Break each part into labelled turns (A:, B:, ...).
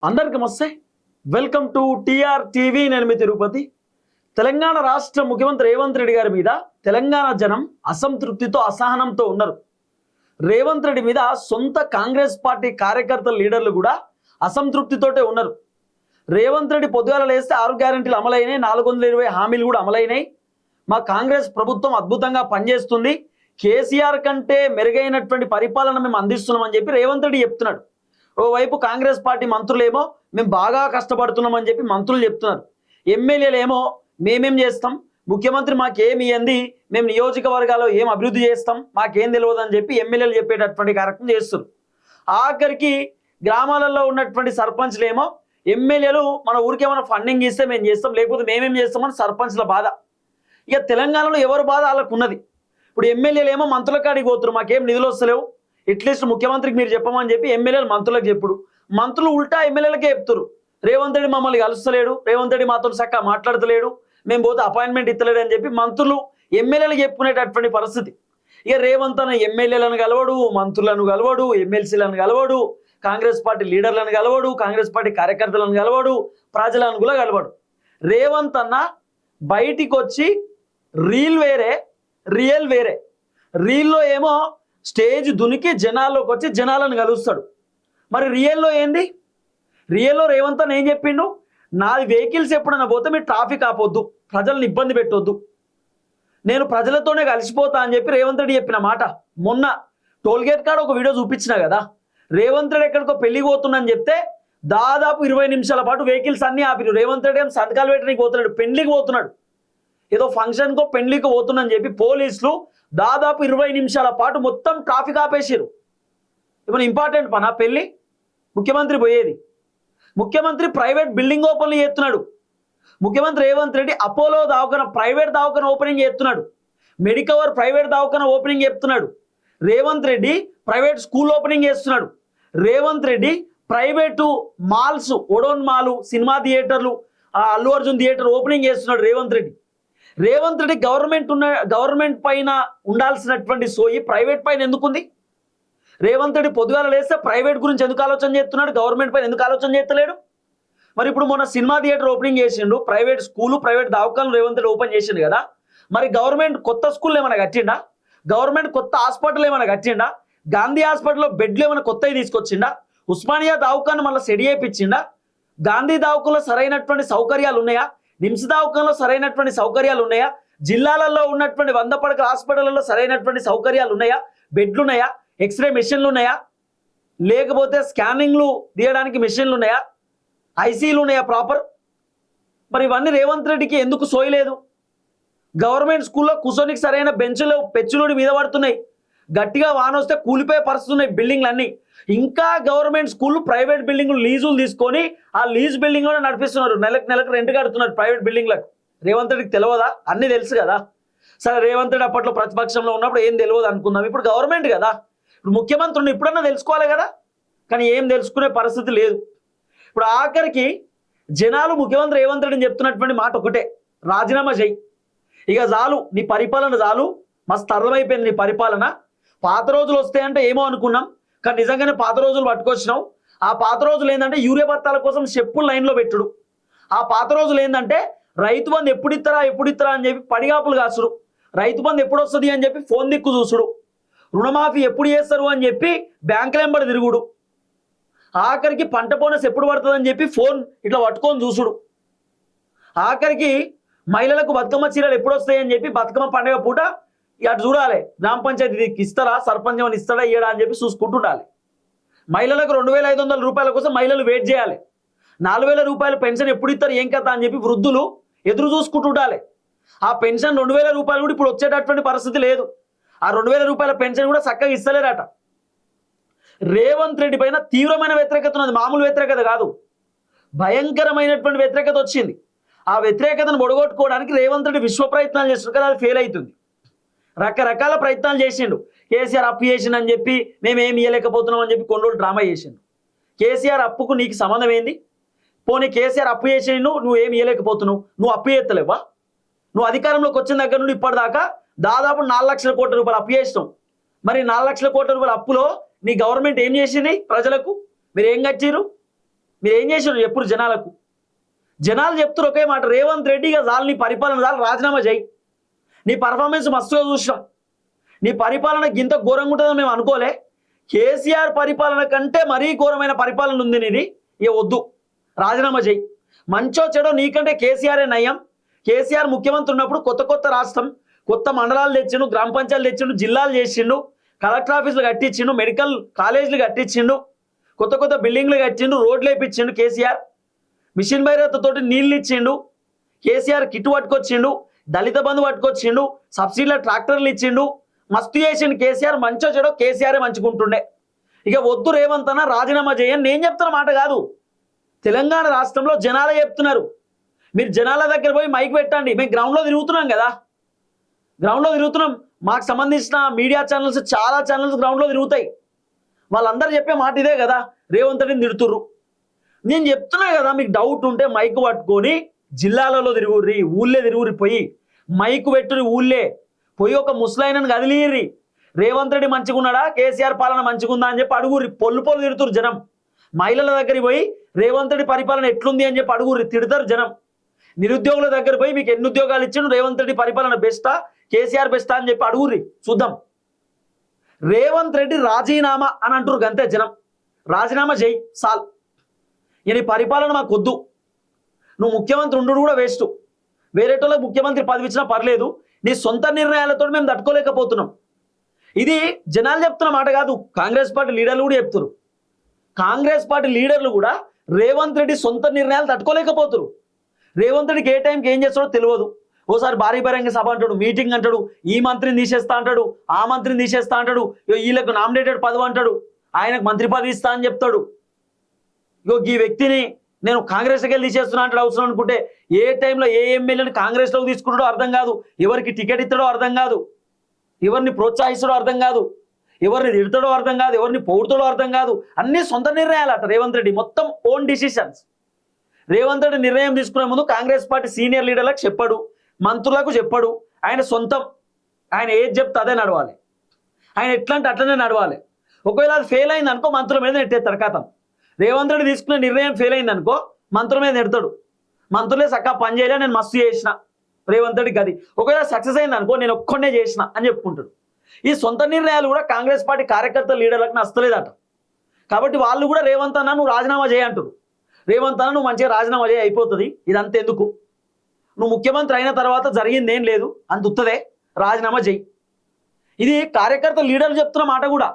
A: అందరికి నమస్తే. Welcome to TR TV. నేను మీ తిరుపతి. తెలంగాణ రాష్ట్ర ముఖ్యమంత్రి రేవంత్ రెడ్డి గారి మీద తెలంగాణ జనం అసంతృప్తితో అసహనంతో ఉన్నారు. రేవంత్ రెడ్డి మీద సొంత కాంగ్రెస్ పార్టీ కార్యకర్తల లీడర్లు కూడా అసంతృప్తితోటే ఉన్నారు. రేవంత్ రెడ్డి పొద్దుగాల లేస్తే 6 గ్యారెంటీలు అమలైనాయి, 420 హామీలు కూడా అమలైనాయి. మా కాంగ్రెస్ ప్రభుత్వం అద్భుతంగా పనిచేస్తుంది, కేసీఆర్ కంటే మెరుగైనటువంటి పరిపాలన మేము అందిస్తున్నామని చెప్పి రేవంత్ రెడ్డి చెప్తున్నాడు. ఓవైపు కాంగ్రెస్ పార్టీ మంత్రులేమో మేము బాగా కష్టపడుతున్నామని చెప్పి మంత్రులు చెప్తున్నారు. ఎమ్మెల్యేలేమో మేమేం చేస్తాం, ముఖ్యమంత్రి మాకేమి ఇవ్వండి, మేము నియోజకవర్గాల్లో ఏం అభివృద్ధి చేస్తాం, మాకేం తెలియదు అని చెప్పి ఎమ్మెల్యేలు చెప్పేటటువంటి కార్యక్రమం చేస్తారు. ఆఖరికి గ్రామాలలో ఉన్నటువంటి సర్పంచ్లేమో ఎమ్మెల్యేలు మన ఊరికి ఏమైనా ఫండింగ్ ఇస్తే మేము చేస్తాం, లేకపోతే మేమేం చేస్తామని సర్పంచ్ల బాధ. ఇక తెలంగాణలో ఎవరి బాధ వాళ్ళకు ఉన్నది. ఇప్పుడు ఎమ్మెల్యేలు ఏమో మంత్రుల కాడికి పోతున్నారు, మాకేం నిధులు వస్తలేవు, అట్లీస్ట్ ముఖ్యమంత్రికి మీరు చెప్పమని చెప్పి ఎమ్మెల్యేలు మంత్రులకు చెప్పుడు. మంత్రులు ఉల్టా ఎమ్మెల్యేలకే చెప్తారు, రేవంత్ రెడ్డి మమ్మల్ని కలుస్తలేడు, రేవంత్ రెడ్డి మాతో చక్కగా మాట్లాడతలేడు, మేము పోతే అపాయింట్మెంట్ ఇస్తలేడు అని చెప్పి మంత్రులు ఎమ్మెల్యేలకు చెప్పుకునేటటువంటి పరిస్థితి. ఇక రేవంత్ అన్న ఎమ్మెల్యేలను కలవడు, మంత్రులను కలవడు, ఎమ్మెల్సీలను కలవడు, కాంగ్రెస్ పార్టీ లీడర్లను కలవడు, కాంగ్రెస్ పార్టీ కార్యకర్తలను కలవడు, ప్రజలను కూడా కలవడు. రేవంత్ అన్న బయటికి వచ్చి రీల్ వేరే, రియల్ వేరే. రీల్లో ఏమో స్టేజ్ దునికి జనాల్లోకి వచ్చి జనాలను కలుస్తాడు. మరి రియల్లో ఏంది? రియల్లో రేవంత్ అన్న ఏం చెప్పిండు, నాది వెహికల్స్ ఎప్పుడన్నా పోతే మీరు ట్రాఫిక్ ఆపొద్దు, ప్రజలను ఇబ్బంది పెట్టొద్దు, నేను ప్రజలతోనే కలిసిపోతా అని చెప్పి రేవంత్ రెడ్డి చెప్పిన మాట. మొన్న టోల్గేట్ కాడ ఒక వీడియో చూపించిన కదా, రేవంత్ రెడ్డి ఎక్కడికో పెళ్లికి పోతుందని చెప్తే దాదాపు 20 నిమిషాల పాటు వెహికల్స్ అన్నీ ఆపిరు. రేవంత్ రెడ్డి ఏం సంతకాలు పెట్టడానికి పోతున్నాడు, పెళ్లికి పోతున్నాడు, ఏదో ఫంక్షన్కో పెళ్లికి పోతుందని చెప్పి పోలీసులు దాదాపు 20 నిమిషాల పాటు మొత్తం ట్రాఫిక్ ఆపేసారు. ఏమైనా ఇంపార్టెంట్ పనా పెళ్ళి? ముఖ్యమంత్రి పోయేది. ముఖ్యమంత్రి ప్రైవేట్ బిల్డింగ్ ఓపెన్ చేస్తున్నాడు. ముఖ్యమంత్రి రేవంత్ రెడ్డి అపోలో దవాఖాన ప్రైవేట్ దవాఖాన ఓపెనింగ్ చేస్తున్నాడు, మెడికవర్ ప్రైవేట్ దవాఖాన ఓపెనింగ్ చేస్తున్నాడు, Revanth Reddy private school opening చేస్తున్నాడు, Revanth Reddy private malls, Odeon mall, cinema థియేటర్లు, అల్లు అర్జున్ థియేటర్ ఓపెనింగ్ చేస్తున్నాడు రేవంత్ రెడ్డి. రేవంత్ రెడ్డి గవర్నమెంట్ పైన ఉండాల్సినటువంటి సోయి ప్రైవేట్ పైన ఎందుకుంది? రేవంత్ రెడ్డి పొద్దుగాల లేస్తే ప్రైవేట్ గురించి ఎందుకు ఆలోచన చేస్తున్నాడు, గవర్నమెంట్ పైన ఎందుకు ఆలోచన చేస్తలేడు? మరి ఇప్పుడు మొన్న సినిమా థియేటర్ ఓపెనింగ్ చేసిండు, ప్రైవేట్ స్కూలు, ప్రైవేట్ దవాఖానలు రేవంత్ రెడ్డి ఓపెన్ చేసిండు కదా. మరి గవర్నమెంట్ కొత్త స్కూల్ ఏమైనా కట్టిండా? గవర్నమెంట్ కొత్త హాస్పిటల్ ఏమైనా కట్టిండా? గాంధీ హాస్పిటల్లో బెడ్లు ఏమైనా కొత్తవి తీసుకొచ్చిండా? ఉస్మానియా దవాఖాన మళ్ళీ సెడి చేయించిండా? గాంధీ దవాఖానలో సరైనటువంటి సౌకర్యాలు ఉన్నాయా? నిమ్స్ దవాఖానలో సరైనటువంటి సౌకర్యాలు ఉన్నాయా? జిల్లాలలో ఉన్నటువంటి 100 పడకల హాస్పిటల్లో సరైనటువంటి సౌకర్యాలు ఉన్నాయా? బెడ్లు ఉన్నాయా? ఎక్స్రే మెషిన్లు ఉన్నాయా? లేకపోతే స్కానింగ్లు తీయడానికి మెషిన్లు ఉన్నాయా? ఐసీలు ఉన్నాయా ప్రాపర్? మరి ఇవన్నీ రేవంత్ రెడ్డికి ఎందుకు సోయలేదు? గవర్నమెంట్ స్కూల్లో కూర్చోనికి సరైన బెంచ్లు పెచ్చులుడి మీద పడుతున్నాయి, గట్టిగా వాన వస్తే కూలిపోయే పరిస్థితి ఉన్నాయి బిల్డింగ్లు అన్నీ. ఇంకా గవర్నమెంట్ స్కూళ్ళు ప్రైవేట్ బిల్డింగ్లు లీజులు తీసుకొని ఆ లీజ్ బిల్డింగ్లోనే నడిపిస్తున్నారు, నెలకు రెంట్ కడుతున్నారు ప్రైవేట్ బిల్డింగ్లకు. రేవంత్ రెడ్డికి తెలియదా? అన్నీ తెలుసు కదా. సరే, రేవంత్ రెడ్డి అప్పట్లో ప్రతిపక్షంలో ఉన్నప్పుడు ఏం తెలియదు అనుకుందాం, ఇప్పుడు గవర్నమెంట్ కదా, ఇప్పుడు ముఖ్యమంత్రిని ఇప్పుడన్నా తెలుసుకోవాలి కదా. కానీ ఏం తెలుసుకునే పరిస్థితి లేదు. ఇప్పుడు ఆఖరికి జనాలు ముఖ్యమంత్రి రేవంత్ రెడ్డిని చెప్తున్నటువంటి మాట ఒకటే, రాజీనామా చేయి, ఇక చాలు, నీ పరిపాలన చాలు, మస్తు అర్థమైపోయింది నీ పరిపాలన. పాత రోజులు వస్తాయంటే ఏమో అనుకున్నాం, కానీ నిజంగానే పాత రోజులు పట్టుకొచ్చినావు. ఆ పాత రోజులు ఏంటంటే యూరియా బత్తాల కోసం చెప్పులు లైన్లో పెట్టుడు. ఆ పాత రోజులు ఏంటంటే రైతు బంధు ఎప్పుడు ఇస్తారా అని చెప్పి పడిగాపులు కాసుడు, రైతు బంధు ఎప్పుడు వస్తుంది అని చెప్పి ఫోన్ దిక్కు చూసుడు, రుణమాఫీ ఎప్పుడు చేస్తారు అని చెప్పి బ్యాంకుల వెంబడి తిరుగుడు, ఆఖరికి పంట బోనస్ ఎప్పుడు పడుతుంది అని చెప్పి ఫోన్ ఇట్లా పట్టుకొని చూసుడు, ఆఖరికి మహిళలకు బతుకమ్మ చీరలు ఎప్పుడు వస్తాయని చెప్పి బతుకమ్మ పండుగ పూట అటు చూడాలి, గ్రామ పంచాయతీకి ఇస్తారా, సర్పంచ్ ఏమైనా ఇస్తాడా ఇయ్యడా అని చెప్పి చూసుకుంటుండాలి. మహిళలకు 2500 రూపాయల కోసం మహిళలు వెయిట్ చేయాలి. 4000 రూపాయల పెన్షన్ ఎప్పుడు ఇస్తారు ఏం కథ అని చెప్పి వృద్ధులు ఎదురు చూసుకుంటుండాలి. ఆ పెన్షన్ 2000 రూపాయలు కూడా ఇప్పుడు వచ్చేటటువంటి పరిస్థితి లేదు. ఆ 2000 రూపాయల పెన్షన్ కూడా చక్కగా ఇస్తలేరట. రేవంత్ రెడ్డి పైన తీవ్రమైన వ్యతిరేకత ఉన్నది, మామూలు వ్యతిరేకత కాదు, భయంకరమైనటువంటి వ్యతిరేకత వచ్చింది. ఆ వ్యతిరేకతను ఒడగొట్టుకోవడానికి రేవంత్ రెడ్డి విశ్వ ప్రయత్నాలు చేస్తున్నారు కదా, అది ఫెయిల్ అవుతుంది. రకరకాల ప్రయత్నాలు చేసిండు. కేసీఆర్ అప్పు చేసిండు అని చెప్పి మేమేం ఇవ్వలేకపోతున్నాం అని చెప్పి కొన్ని రోజులు డ్రామా చేసిండు. కేసీఆర్ అప్పుకు నీకు సంబంధం ఏంది? పోనీ కేసీఆర్ అప్పు చేసిండు, నువ్వు ఏమి ఇవ్వలేకపోతున్నావు, నువ్వు అప్పు చేస్తలేవా? నువ్వు అధికారంలోకి వచ్చిన దగ్గర నుండి ఇప్పటిదాకా దాదాపు 4 లక్షల కోట్ల రూపాయలు అప్పు చేసినావు. మరి 4 లక్షల కోట్ల రూపాయల అప్పులో నీ గవర్నమెంట్ ఏం చేసింది? ప్రజలకు మీరు ఏం కట్టిరు? మీరు ఏం చేసారు ఎప్పుడు జనాలకు? జనాలు చెప్తారు ఒకే మాట, రేవంత్ రెడ్డిగా చాలు, నీ పరిపాలన చాలు, రాజీనామా చేయి. నీ పర్ఫార్మెన్స్ మస్తుగా చూసినాం, నీ పరిపాలన ఇంత ఘోరంగా ఉంటుందని మేము అనుకోలే. కేసీఆర్ పరిపాలన కంటే మరీ ఘోరమైన పరిపాలన ఉంది నీది, ఇక వద్దు, రాజీనామా చేయి. మంచో చెడో నీకంటే కేసీఆరే నయం. కేసీఆర్ ముఖ్యమంత్రి ఉన్నప్పుడు కొత్త కొత్త రాష్ట్రం, కొత్త మండలాలు తెచ్చిండు, గ్రామ పంచాయతీలు తెచ్చిండు, జిల్లాలు చేసిండు, కలెక్టర్ ఆఫీసులు కట్టించిండు, మెడికల్ కాలేజీలు కట్టించిండు, కొత్త కొత్త బిల్డింగ్లు కట్టిండు, రోడ్లు వేయించిండు కేసీఆర్. మిషన్ భైరత తోటి నీళ్ళు ఇచ్చిండు కేసీఆర్, కిట్ పట్టుకొచ్చిండు, దళిత బంధు పట్టుకొచ్చిండు, సబ్సిడీల ట్రాక్టర్లు ఇచ్చిండు, మస్తు చేసిండు కేసీఆర్. మంచో చెడో కేసీఆరే మంచుకుంటుండే. ఇక వద్దు రేవంత్ అన్న, రాజీనామా చేయని నేను చెప్తున్న మాట కాదు, తెలంగాణ రాష్ట్రంలో జనాలే చెప్తున్నారు. మీరు జనాల దగ్గర పోయి మైక్ పెట్టండి. మేము గ్రౌండ్లో తిరుగుతున్నాం కదా, గ్రౌండ్లో తిరుగుతున్నాం, మాకు సంబంధించిన మీడియా ఛానల్స్, చాలా ఛానల్స్ గ్రౌండ్లో తిరుగుతాయి. వాళ్ళందరూ చెప్పే మాట ఇదే కదా, రేవంత్ రెడ్డిని తిడుతుర్రు. నేను చెప్తున్నా కదా, మీకు డౌట్ ఉంటే మైక్ పట్టుకొని జిల్లాలలో తిరుగుర్రి, ఊళ్ళే తిరుగురి, పోయి మైక్ పెట్టురి, ఊళ్ళే పోయి ఒక ముసలాయనని కదిలిర్రి. రేవంత్ రెడ్డి మంచిగున్నాడా, కేసీఆర్ పాలన మంచిగుందా అని చెప్పి అడుగుర్రి. పొల్లు పొల్లు తిడుతురు జనం. మహిళల దగ్గరికి పోయి రేవంత్ రెడ్డి పరిపాలన ఎట్లుంది అని చెప్పి అడుగుర్రి, తిడతారు జనం. నిరుద్యోగుల దగ్గర పోయి మీకు ఎన్ని ఉద్యోగాలు ఇచ్చిండు, రేవంత్ రెడ్డి పరిపాలన బెస్టా కేసీఆర్ బెస్టా అని చెప్పి అడుగుర్రి, చూద్దాం. రేవంత్ రెడ్డి రాజీనామా అని అంటారు గంతే జనం. రాజీనామా చేయి సాల్, ఇక నీ పరిపాలన మాకు వద్దు. నువ్వు ముఖ్యమంత్రి ఉండు కూడా వేస్ట్, వేరేటోళ్ళకి ముఖ్యమంత్రి పదవి ఇచ్చినా పర్లేదు, నీ సొంత నిర్ణయాలతో మేము తట్టుకోలేకపోతున్నాం. ఇది జనాలు చెప్తున్న మాట కాదు, కాంగ్రెస్ పార్టీ లీడర్లు కూడా చెప్తారు. కాంగ్రెస్ పార్టీ లీడర్లు కూడా రేవంత్ రెడ్డి సొంత నిర్ణయాలు తట్టుకోలేకపోతారు. రేవంత్ రెడ్డికి ఏ టైంకి ఏం చేస్తాడో తెలియదు. ఓసారి భారీ బహిరంగ సభ అంటాడు, మీటింగ్ అంటాడు, ఈ మంత్రిని తీసేస్తా అంటాడు, ఆ మంత్రిని తీసేస్తా అంటాడు, వీళ్ళకు నామినేటెడ్ పదవి అంటాడు, ఆయనకు మంత్రి పదవి ఇస్తా అని చెప్తాడు. ఈ వ్యక్తిని నేను కాంగ్రెస్కి వెళ్ళి తీసేస్తున్నా అంటాడు. అవసరం అనుకుంటే ఏ టైంలో ఏ ఎమ్మెల్యేని కాంగ్రెస్లోకి తీసుకుంటాడో అర్థం కాదు, ఎవరికి టికెట్ ఇస్తాడో అర్థం కాదు, ఎవరిని ప్రోత్సహిస్తాడో అర్థం కాదు, ఎవరిని తిడతాడో అర్థం కాదు, ఎవరిని పొగుడుతాడో అర్థం కాదు. అన్ని సొంత నిర్ణయాలు అట రేవంత్ రెడ్డి, మొత్తం ఓన్ డిసిషన్స్. రేవంత్ రెడ్డి నిర్ణయం తీసుకునే ముందు కాంగ్రెస్ పార్టీ సీనియర్ లీడర్లకు చెప్పాడు, మంత్రులకు చెప్పాడు. ఆయన సొంతం, ఆయన ఏది చెప్తే అదే నడవాలి, ఆయన ఎట్లా అంటే అట్లనే నడవాలి. ఒకవేళ అది ఫెయిల్ అయింది అనుకో, మంత్రుల మీద నెట్టేస్తాడు కథం. రేవంత్ రెడ్డి తీసుకునే నిర్ణయం ఫెయిల్ అయింది అనుకో, మంత్రుల మీద నెడతాడు. మంత్రులే చక్కగా పని చేయలే, నేను మస్తు చేసిన రేవంత్ రెడ్డికి అది. ఒకవేళ సక్సెస్ అయింది అనుకో, నేను ఒక్కడే చేసిన అని చెప్పుకుంటాడు. ఈ సొంత నిర్ణయాలు కూడా కాంగ్రెస్ పార్టీ కార్యకర్తల లీడర్లకు నచ్చలేదట. కాబట్టి వాళ్ళు కూడా రేవంత్ అన్న నువ్వు రాజీనామా చేయంటారు. రేవంత్ అన్న నువ్వు మంచిగా రాజీనామా చేయి, అయిపోతుంది, ఇదంతా ఎందుకు, నువ్వు ముఖ్యమంత్రి అయిన తర్వాత జరిగింది ఏం లేదు, అంత ఉత్తదే, రాజీనామా చేయి. ఇది కార్యకర్త లీడర్లు చెప్తున్న మాట కూడా.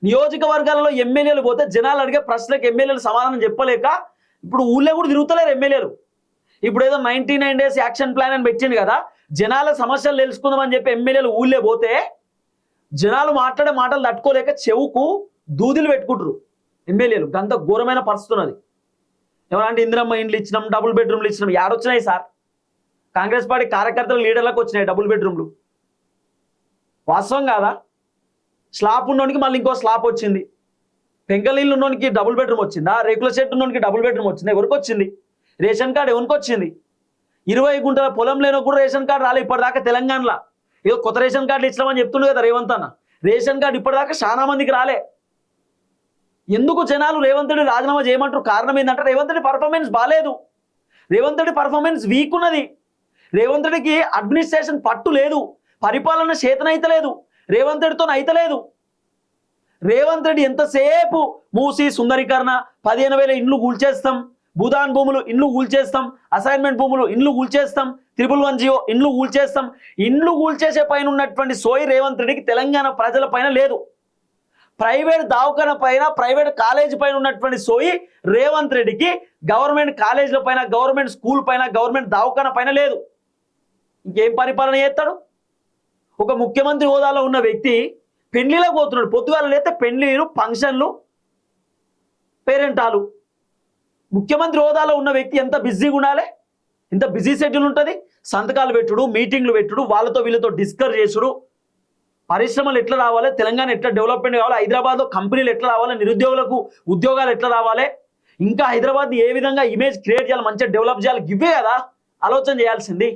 A: నియోజకవర్గాలలో ఎమ్మెల్యేలు పోతే జనాలు అడిగే ప్రశ్నలకు ఎమ్మెల్యేలు సమాధానం చెప్పలేక ఇప్పుడు ఊళ్ళో కూడా తిరుగుతలేరు ఎమ్మెల్యేలు. ఇప్పుడు ఏదో 99 days యాక్షన్ ప్లాన్ అని పెట్టింది కదా, జనాల సమస్యలు తెలుసుకుందామని చెప్పి ఎమ్మెల్యేలు ఊళ్ళో పోతే జనాలు మాట్లాడే మాటలు తట్టుకోలేక చెవుకు దూదులు పెట్టుకుంటారు ఎమ్మెల్యేలు. గంత ఘోరమైన పరిస్థితి ఉన్నది. ఎవరంటే ఇందిరమ్మ ఇండ్లు ఇచ్చినాం, డబుల్ బెడ్రూమ్లు ఇచ్చినాం, యాడొచ్చినాయి సార్? కాంగ్రెస్ పార్టీ కార్యకర్తల లీడర్లకు వచ్చినాయి డబుల్ బెడ్రూమ్లు. వాస్తవం కాదా? స్లాప్ ఉన్నోనికి మళ్ళీ ఇంకో స్లాప్ వచ్చింది. పెంకల ఇల్లు ఉన్నోనికి డబుల్ బెడ్రూమ్ వచ్చిందా? రేకుల షెడ్ ఉన్నోనికి డబుల్ బెడ్రూమ్ వచ్చింది. ఎవరికి వచ్చింది? రేషన్ కార్డు ఎవరికి వచ్చింది? 20 గుంటల పొలం లేనో కూడా రేషన్ కార్డు రాలే ఇప్పటిదాకా తెలంగాణలో. ఏదో కొత్త రేషన్ కార్డులు ఇచ్చినామని చెప్తుండే కదా రేవంత్ అన్న. రేషన్ కార్డు ఇప్పటిదాకా చాలా మందికి రాలే. ఎందుకు జనాలు రేవంత్ రెడ్డి రాజీనామా చేయమంటారు? కారణం ఏంటంటే రేవంత్ రెడ్డి పర్ఫార్మెన్స్ బాగాలేదు, రేవంత్ రెడ్డి పర్ఫార్మెన్స్ వీక్ ఉన్నది, రేవంత్ రెడ్డికి అడ్మినిస్ట్రేషన్ పట్టు లేదు, పరిపాలన చేతనైతలేదు, రేవంత్ రెడ్డితో అయితలేదు. రేవంత్ రెడ్డి ఎంతసేపు మూసి సుందరీకరణ, 15,000 ఇండ్లు కూల్చేస్తాం, భూదాన్ భూములు ఇండ్లు కూల్చేస్తాం, అసైన్మెంట్ భూములు ఇండ్లు కూల్చేస్తాం, 111 ఇండ్లు కూల్చేస్తాం. ఇండ్లు కూల్చేసే పైన ఉన్నటువంటి సోయి రేవంత్ రెడ్డికి తెలంగాణ ప్రజల పైన లేదు. ప్రైవేట్ దవాఖాన పైన, ప్రైవేట్ కాలేజీ పైన ఉన్నటువంటి సోయి రేవంత్ రెడ్డికి గవర్నమెంట్ కాలేజీల పైన, గవర్నమెంట్ స్కూల్ పైన, గవర్నమెంట్ దవాఖాన పైన లేదు. ఇంకేం పరిపాలన చేస్తాడు? ఒక ముఖ్యమంత్రి హోదాలో ఉన్న వ్యక్తి పెళ్లిలకు పోతున్నాడు. పొద్దుగాల లేతే పెళ్లిలు, ఫంక్షన్లు, పేరెంటాలు. ముఖ్యమంత్రి హోదాలో ఉన్న వ్యక్తి ఎంత బిజీగా ఉండాలి, ఎంత బిజీ షెడ్యూల్ ఉంటుంది. సంతకాలు పెట్టుడు, మీటింగ్లు పెట్టుడు, వాళ్ళతో వీళ్ళతో డిస్కస్ చేసుడు, పరిశ్రమలు ఎట్లా రావాలి, తెలంగాణ ఎట్లా డెవలప్మెంట్ కావాలి, హైదరాబాద్లో కంపెనీలు ఎట్లా రావాలి, నిరుద్యోగులకు ఉద్యోగాలు ఎట్లా రావాలి, ఇంకా హైదరాబాద్ని ఏ విధంగా ఇమేజ్ క్రియేట్ చేయాలి, మంచిగా డెవలప్ చేయాలి, ఇవే కదా ఆలోచన చేయాల్సింది.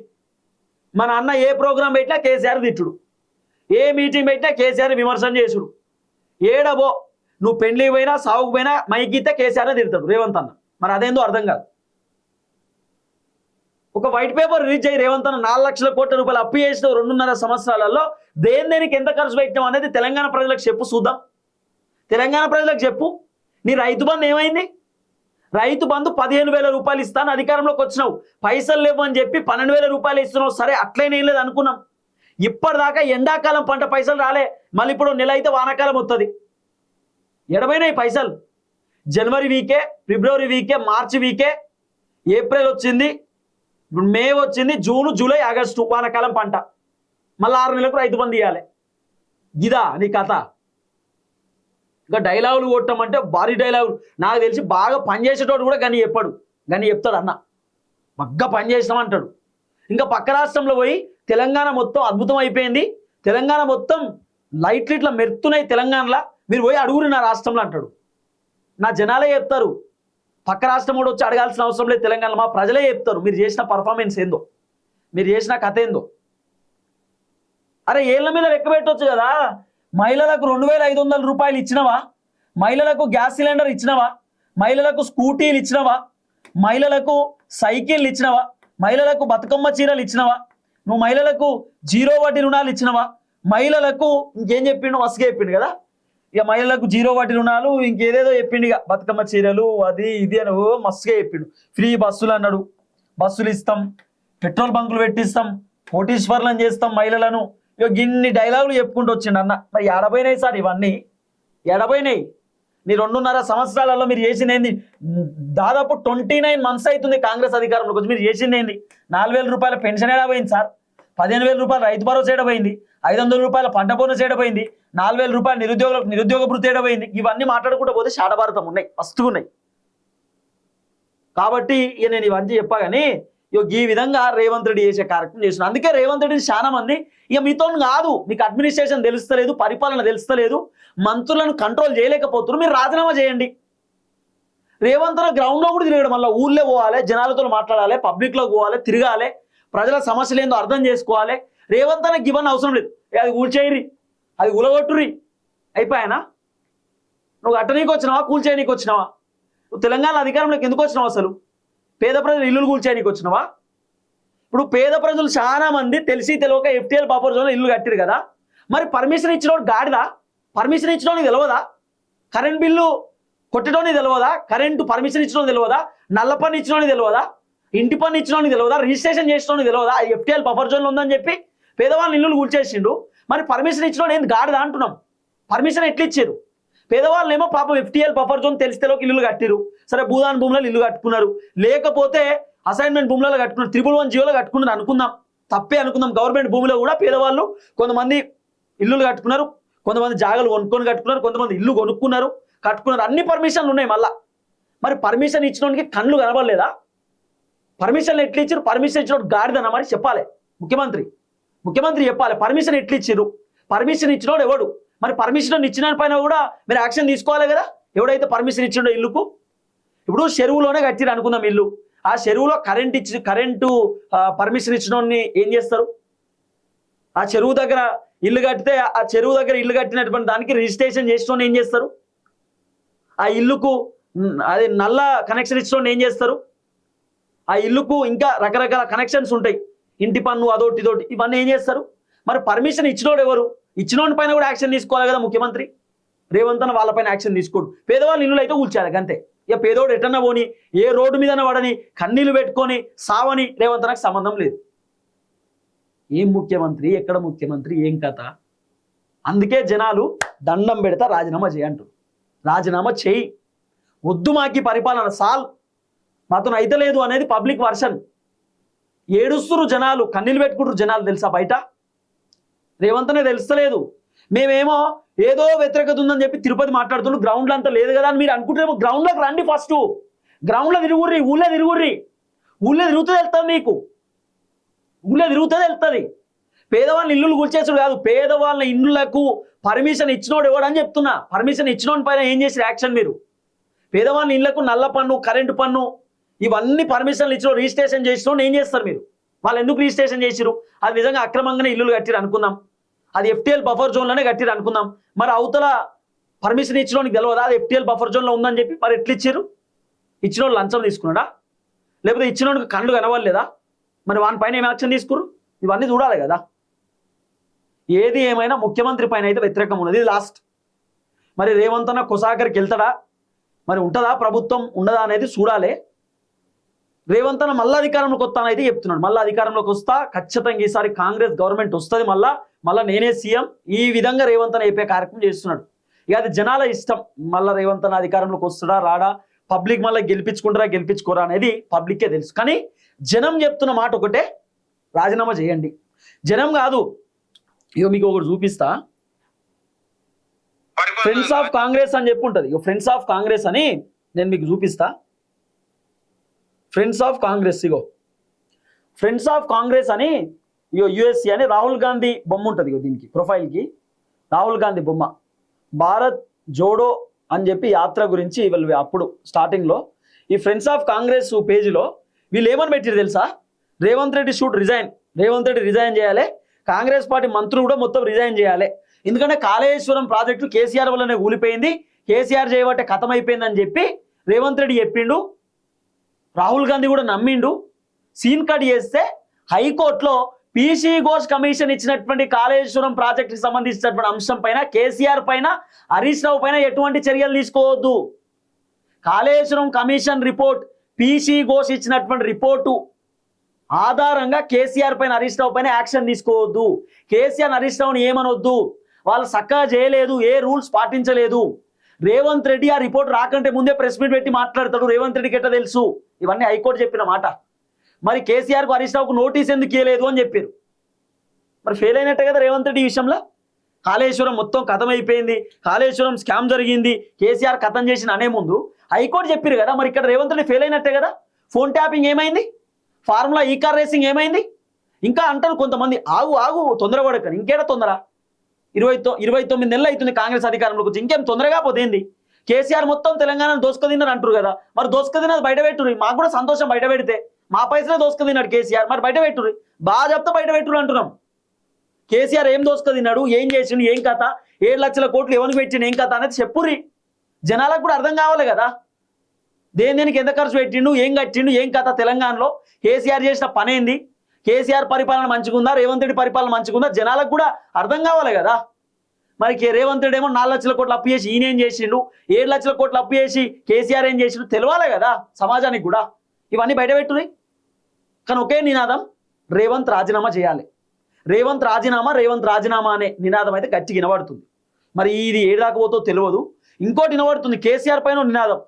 A: మన అన్న ఏ ప్రోగ్రామ్ పెట్టినా కేసీఆర్ తిట్టుడు, ఏ మీటింగ్ పెట్టినా కేసీఆర్ విమర్శన చేసుడు. ఏడబో నువ్వు పెళ్లికి పోయినా, సాగుకు పోయినా మైకితే కేసీఆర్ తిడతాడు రేవంత్ అన్న. మరి అదేందో అర్థం కాదు. ఒక వైట్ పేపర్ రిలీజ్ అయ్యి రేవంత్ అన్న 4 లక్షల కోట్ల రూపాయలు అప్పు చేసిన 2.5 సంవత్సరాలలో దేనికి ఎంత ఖర్చు పెట్టాం అనేది తెలంగాణ ప్రజలకు చెప్పు చూద్దాం. తెలంగాణ ప్రజలకు చెప్పు. నీ రైతు బంధు ఏమైంది? రైతు బంధు 15,000 రూపాయలు ఇస్తాను అధికారంలోకి వచ్చినావు, పైసలు లేవు అని చెప్పి 12,000 రూపాయలు ఇస్తున్నావు. సరే అట్లనే లేదు అనుకున్నాం. ఇప్పటిదాకా ఎండాకాలం పంట పైసలు రాలే, మళ్ళీ ఇప్పుడు నెల అయితే వానాకాలం వస్తుంది. ఎడమైనాయి పైసలు. జనవరి వీకే, ఫిబ్రవరి వీకే, మార్చి వీకే, ఏప్రిల్ వచ్చింది, ఇప్పుడు మే వచ్చింది, జూన్, జూలై, ఆగస్టు వానాకాలం పంట. మళ్ళీ 6 నెలలకు రైతు బంధు ఇవ్వాలి. గిదా నీ కథ? ఇంకా డైలాగులు కొట్టమంటే భారీ డైలాగులు. నాకు తెలిసి బాగా పనిచేసేటోడు కూడా గని చెప్తాడు అన్న, బాగా పని చేసినామంటాడు. ఇంకా పక్క రాష్ట్రంలో పోయి తెలంగాణ మొత్తం అద్భుతం అయిపోయింది, తెలంగాణ మొత్తం లైట్లు ఇట్లా మెరుతున్నాయి తెలంగాణలో, మీరు పోయి అడుగురు నా రాష్ట్రంలో అంటాడు. నా జనాలే చెప్తారు, పక్క రాష్ట్రం కూడా వచ్చి అడగాల్సిన అవసరం లేదు. తెలంగాణలో మా ప్రజలే చెప్తారు మీరు చేసిన పర్ఫార్మెన్స్ ఏందో, మీరు చేసిన కథ ఏందో. అరే ఏళ్ళ మీద లెక్క పెట్టవచ్చు కదా. మహిళలకు 2,500 రూపాయలు ఇచ్చినవా? మహిళలకు గ్యాస్ సిలిండర్ ఇచ్చినవా? మహిళలకు స్కూటీలు ఇచ్చినవా? మహిళలకు సైకిళ్ళు ఇచ్చినవా? మహిళలకు బతుకమ్మ చీరలు ఇచ్చినవా? నువ్వు మహిళలకు 0 వడ్డీ రుణాలు ఇచ్చినవా? మహిళలకు ఇంకేం చెప్పిండు? మస్తుగా చెప్పిండు కదా. ఇక మహిళలకు 0 వడ్డీ రుణాలు, ఇంకేదేదో చెప్పిండు. ఇక బతుకమ్మ చీరలు అది ఇది అని మస్తుగా చెప్పిండు. ఫ్రీ బస్సులు అన్నాడు, బస్సులు ఇస్తాం, పెట్రోల్ బంకులు పెట్టిస్తాం, కోటీశ్వర్లను చేస్తాం మహిళలను. ఇక ఇన్ని డైలాగులు చెప్పుకుంటూ వచ్చిండు అన్న. మరి ఎడబోయినాయి సార్ ఇవన్నీ? ఎడబోయినాయి. నీ 2.5 సంవత్సరాలలో మీరు చేసింది ఏంది? దాదాపు 29 మంత్స్ అవుతుంది కాంగ్రెస్ అధికారంలోకి వచ్చి. మీరు చేసింది ఏంది? 4,000 రూపాయల పెన్షన్ ఏడబోయింది సార్, 15,000 రూపాయలు రైతు భరోసా ఏడబోయింది, 500 రూపాయల పంట బోనస్ ఏడబోయింది, 4,000 రూపాయలు నిరుద్యోగ భృతి ఏడబోయింది. ఇవన్నీ మాట్లాడుకుంటూ పోతే శాటభారతం ఉన్నాయి, మస్తుగా ఉన్నాయి. కాబట్టి ఇక నేను ఇవన్నీ చెప్పా కానీ ఈ విధంగా రేవంత్ రెడ్డి చేసే కార్యక్రమం చేస్తున్నాను. అందుకే రేవంత్ రెడ్డిని చాలా మంది ఇక మీతో కాదు, మీకు అడ్మినిస్ట్రేషన్ తెలుస్తలేదు, పరిపాలన తెలుస్తలేదు, మంత్రులను కంట్రోల్ చేయలేకపోతున్నారు, మీరు రాజీనామా చేయండి. రేవంత్ గ్రౌండ్లో కూడా తిరగడం, వల్ల ఊళ్ళో పోవాలి, జనాలతో మాట్లాడాలి, పబ్లిక్లో పోవాలి, తిరగాలి, ప్రజల సమస్యలు ఏందో అర్థం చేసుకోవాలి. రేవంత్ అన్నకి ఇవన్నీ అవసరం లేదు. అది కూల్చేయరి, అది ఉలగొట్టురి, అయిపోయానా? నువ్వు అట్టనీకి వచ్చినావా, కూల్చేయనీకి వచ్చినావా? నువ్వు తెలంగాణ అధికారంలోకి ఎందుకు వచ్చినావు? అసలు పేద ప్రజలు ఇల్లులు కూల్చేయనీకి వచ్చినావా? ఇప్పుడు పేద ప్రజలు చాలా మంది తెలిసి తెలియక FTL బఫర్ జోన్లో ఇల్లు కట్టిరు కదా. మరి పర్మిషన్ ఇచ్చినోడు గాడిదా? పర్మిషన్ ఇచ్చినోనికి తెలియదా? కరెంట్ బిల్లు కొట్టడానికి తెలియదా? కరెంటు పర్మిషన్ ఇచ్చినోనికి తెలియదా? నల్ల పన్ను ఇచ్చినోనికి తెలియదా? ఇంటి పన్ను ఇచ్చినోనికి తెలియదా? రిజిస్ట్రేషన్ చేసినోనికి తెలియదా? FTL బఫర్ జోన్లో ఉందని చెప్పి పేదవాళ్ళని ఇల్లులు కూల్చేసిండు. మరి పర్మిషన్ ఇచ్చినోడు ఏంది గాడిదా అంటున్నాం? పర్మిషన్ ఎట్లా ఇచ్చారు? పేదవాళ్ళు ఏమో పాపం FTL బఫర్ జోన్ తెలిసి తెలియక ఇల్లు కట్టిరు. సరే భూదాన్ భూములలో ఇల్లు కట్టుకున్నారు, లేకపోతే అసైన్మెంట్ భూములలో కట్టుకున్నారు, 311 జీవోలో కట్టుకున్నారు అనుకుందాం, తప్పే అనుకుందాం. గవర్నమెంట్ భూమిలో కూడా పేదవాళ్ళు కొంతమంది ఇల్లులు కట్టుకున్నారు, కొంతమంది జాగాలు కొనుక్కొని కట్టుకున్నారు, కొంతమంది ఇల్లు కట్టుకున్నారు. అన్ని పర్మిషన్లు ఉన్నాయి మళ్ళా. మరి పర్మిషన్ ఇచ్చినోనికి కళ్ళు కనబడలేదా? పర్మిషన్లు ఎట్లా ఇచ్చారు? పర్మిషన్ ఇచ్చినోడు గాడిదన్నా మరి చెప్పాలి ముఖ్యమంత్రి చెప్పాలి. పర్మిషన్ ఎట్లా ఇచ్చారు? పర్మిషన్ ఇచ్చినోడు ఎవడు? మరి పర్మిషన్ ఇచ్చిన పైన కూడా మీరు యాక్షన్ తీసుకోవాలి కదా. ఎవడైతే పర్మిషన్ ఇచ్చిండో ఇల్లుకు, ఇప్పుడు చెరువులోనే కట్టిరు అనుకుందాం ఇల్లు, ఆ చెరువులో కరెంటు పర్మిషన్ ఇచ్చినోడిని ఏం చేస్తారు? ఆ చెరువు దగ్గర ఇల్లు కట్టితే ఆ చెరువు దగ్గర ఇల్లు కట్టినటువంటి దానికి రిజిస్ట్రేషన్ చేసిన ఏం చేస్తారు? ఆ ఇల్లుకు అది నల్ల కనెక్షన్ ఇచ్చిన ఏం చేస్తారు? ఆ ఇల్లుకు ఇంకా రకరకాల కనెక్షన్స్ ఉంటాయి, ఇంటి పన్ను అదోటి ఇదోటి, ఇవన్నీ ఏం చేస్తారు? మరి పర్మిషన్ ఇచ్చినోడు ఎవరు? ఇచ్చినోడి పైన కూడా యాక్షన్ తీసుకోవాలి కదా ముఖ్యమంత్రి. రేవంత్ అన్న వాళ్ళపైన యాక్షన్ తీసుకోడు. పేదవాళ్ళు ఇల్లు అయితే కూల్చాలి అంతే. ఇక పేదోడు ఎటన్నా పోని, ఏ రోడ్డు మీద పడని, కన్నీళ్లు పెట్టుకొని సావని రేవంత్ అన్నకు సంబంధం లేదు. ఏం ముఖ్యమంత్రి, ఎక్కడ ముఖ్యమంత్రి, ఏం కథ? అందుకే జనాలు దండం పెడతా రాజీనామా చేయంటారు. రాజీనామా చేయి, వద్దు మాకి పరిపాలన, సాల్ మాతో అయితే లేదు అనేది పబ్లిక్ వర్షన్. ఏడుస్తురు జనాలు, కన్నీళ్ళు పెట్టుకుంటారు జనాలు, తెలుసా? బయట రేవంత్ అనే తెలుస్తలేదు. మేమేమో ఏదో వ్యతిరేకత ఉందని చెప్పి తిరుపతి మాట్లాడుతున్నాం, గ్రౌండ్లో అంతా లేదు కదా అని మీరు అనుకుంటారేమో. గ్రౌండ్లోకి రండి, ఫస్ట్ గ్రౌండ్లో తిరుగుర్రి, ఊళ్ళో తిరుగుతుంది వెళ్తుంది, మీకు ఊళ్ళో తిరుగుతుంది వెళ్తుంది. పేదవాళ్ళ ఇల్లులు కూల్చేసాడు కాదు, పేదవాళ్ళ ఇళ్ళకు పర్మిషన్ ఇచ్చినోడు ఎవడని చెప్తున్నా. పర్మిషన్ ఇచ్చినోడి పైన ఏం చేసి యాక్షన్ మీరు? పేదవాళ్ళ ఇళ్లకు నల్ల పన్ను, కరెంటు పన్ను, ఇవన్నీ పర్మిషన్లు ఇచ్చిన రిజిస్ట్రేషన్ చేసిన ఏం చేస్తారు మీరు? వాళ్ళు ఎందుకు రిజిస్ట్రేషన్ చేసిరు? అది నిజంగా అక్రమంగానే ఇల్లులు కట్టిరు అనుకుందాం, అది FTL బఫర్ జోన్లోనే కట్టిరు అనుకుందాం. మరి అవతల పర్మిషన్ ఇచ్చినోనికి తెలియదా అది FTL బఫర్ జోన్లో ఉందని చెప్పి? మరి ఎట్లా ఇచ్చారు? ఇచ్చినోడు లంచం తీసుకున్నాడా, లేకపోతే ఇచ్చినోడికి కళ్ళు కనవలేదా? మరి వాని పైన ఏం యాక్షన్ తీసుకురు? ఇవన్నీ చూడాలి కదా. ఏది ఏమైనా ముఖ్యమంత్రి పైన అయితే వ్యతిరేకం ఉన్నది. ఇది లాస్ట్. మరి రేవంత్ అన్న కొసాగరికి వెళ్తాడా, మరి ఉంటుందా ప్రభుత్వం ఉండదా అనేది చూడాలి. రేవంత్ అన్న మళ్ళీ అధికారంలోకి వస్తానైతే చెప్తున్నాడు. మళ్ళీ అధికారంలోకి వస్తా, ఖచ్చితంగా ఈసారి కాంగ్రెస్ గవర్నమెంట్ వస్తుంది, మళ్ళీ నేనే సీఎం, ఈ విధంగా రేవంత్ అన్న చెప్పే కార్యక్రమం చేస్తున్నాడు. ఇక అది జనాల ఇష్టం. మళ్ళీ రేవంత్ అన్న అధికారంలోకి వస్తాడా రాడా, పబ్లిక్ మళ్ళీ గెలిపించుకుంటారా గెలిపించుకోరా అనేది పబ్లిక్కే తెలుసు. కానీ జనం చెప్తున్న మాట ఒకటే, రాజీనామా చేయండి. జనం కాదు, ఇగో మీకు ఒకటి చూపిస్తా. ఫ్రెండ్స్ ఆఫ్ కాంగ్రెస్ అని చెప్పి ఉంటుంది. ఇక ఫ్రెండ్స్ ఆఫ్ కాంగ్రెస్ అని నేను మీకు చూపిస్తా. Friends of Congress, ego friends of Congress అని, ఇగో యుఎస్సి అని రాహుల్ గాంధీ బొమ్మ ఉంటుంది. ఇగో దీనికి ప్రొఫైల్కి రాహుల్ గాంధీ బొమ్మ. భారత్ జోడో అని చెప్పి యాత్ర గురించి వీళ్ళు అప్పుడు స్టార్టింగ్లో ఈ ఫ్రెండ్స్ ఆఫ్ కాంగ్రెస్ పేజీలో వీళ్ళు ఏమని పెట్టారు తెలుసా? Revanth Reddy should resign, Revanth Reddy resign చేయాలి, కాంగ్రెస్ పార్టీ మంత్రులు కూడా మొత్తం రిజైన్ చేయాలి. ఎందుకంటే కాళేశ్వరం ప్రాజెక్టు కేసీఆర్ వల్లనే కూలిపోయింది, కేసీఆర్ చేయబట్టే కథం అయిపోయిందని చెప్పి రేవంత్ రెడ్డి చెప్పిండు. రాహుల్ గాంధీ కూడా నమ్మిండు. సీన్ కట్ చేస్తే హైకోర్టులో పీసీ ఘోష్ కమిషన్ ఇచ్చినటువంటి కాళేశ్వరం ప్రాజెక్టుకి సంబంధించినటువంటి అంశం పైన కేసీఆర్ పైన హరీష్ రావు పైన ఎటువంటి చర్యలు తీసుకోవద్దు. Kaleshwaram commission report, PC Ghosh ఇచ్చినటువంటి రిపోర్టు ఆధారంగా కేసీఆర్ పైన హరీష్ రావు పైన యాక్షన్ తీసుకోవద్దు. కేసీఆర్ హరీష్ రావుని ఏమనొద్దు, వాళ్ళు చక్కగా చేయలేదు, ఏ రూల్స్ పాటించలేదు. రేవంత్ రెడ్డి ఆ రిపోర్ట్ రాకంటే ముందే ప్రెస్ మీట్ పెట్టి మాట్లాడతాడు, రేవంత్ రెడ్డికి ఎట్లా తెలుసు? ఇవన్నీ హైకోర్టు చెప్పిన మాట. మరి కేసీఆర్కు హరీష్ రావుకు నోటీస్ ఎందుకు ఇవ్వలేదు అని చెప్పారు. మరి ఫెయిల్ అయినట్టే కదా రేవంత్ రెడ్డి ఈ విషయంలో. కాళేశ్వరం మొత్తం కథం అయిపోయింది, కాళేశ్వరం స్కామ్ జరిగింది, కేసీఆర్ కథం చేసిన అనే ముందు హైకోర్టు చెప్పారు కదా. మరి ఇక్కడ రేవంత్ రెడ్డి ఫెయిల్ అయినట్టే కదా. ఫోన్ ట్యాపింగ్ ఏమైంది, ఫార్ములా ఈ కార్ రేసింగ్ ఏమైంది? ఇంకా అంటారు కొంతమంది, ఆగు తొందరపడకని. ఇంకేడ తొందర? 29 నెలలు అవుతుంది కాంగ్రెస్ అధికారంలోకి వచ్చి, ఇంకేం తొందరగా పోతేంది? కేసీఆర్ మొత్తం తెలంగాణను దోసుకదిన్నారు అంటారు కదా. మరి దోసుకదిన్నది బయట పెట్టుర్రి, మాకు కూడా సంతోషం. బయట పెడితే మా పైసలే దోసుకదిన్నాడు కేసీఆర్, మరి బయట పెట్టుర్రి, బాగా చెప్తా బయట పెట్టుర్రి అంటున్నాం. కేసీఆర్ ఏం దోసుకదిన్నాడు, ఏం చేసిండు, ఏం కథ, 7 లక్షల కోట్లు ఎవరికి పెట్టిండు, ఏం కథ అనేది చెప్పుర్రి. జనాలకు కూడా అర్థం కావాలి కదా. దేనికి ఎంత ఖర్చు పెట్టిండు, ఏం కట్టిండు, ఏం కథ తెలంగాణలో, కేసీఆర్ చేసిన పనేంది, కేసీఆర్ పరిపాలన మంచిగుందా, రేవంత్ రెడ్డి పరిపాలన మంచిగుందా, జనాలకు కూడా అర్థం కావాలి కదా. మరి రేవంత్ రెడ్డి ఏమో 4 లక్షల కోట్లు అప్పు చేసి ఈయన ఏం చేసిండు, 7 లక్షల కోట్లు అప్పు చేసి కేసీఆర్ ఏం చేసిండు తెలవాలి కదా సమాజానికి కూడా. ఇవన్నీ బయటపెట్టుని. కానీ ఒకే నినాదం, రేవంత్ రాజీనామా చేయాలి, రేవంత్ రాజీనామా అనే నినాదం అయితే గట్టిగా వినబడుతుంది. మరి ఇది ఏడాక పోతో తెలియదు. ఇంకోటి వినబడుతుంది, కేసీఆర్ పైన నినాదం,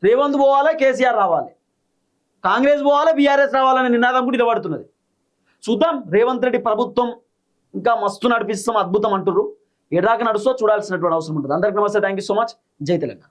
A: రేవంత్ పోవాలి కేసీఆర్ రావాలి, కాంగ్రెస్ పోవాలి బీఆర్ఎస్ రావాలనే నినాదం కూడా వినబడుతున్నది. చూద్దాం. రేవంత్ రెడ్డి ప్రభుత్వం ఇంకా మస్తు నడిపిస్తాం, అద్భుతం అంటున్నారు. ఎడాక నడుస్తూ చూడాల్సినటువంటి అవసరం ఉంటుంది. అందరికీ నమస్తే, థ్యాంక్ యూ సో మచ్. జై తెలంగాణ.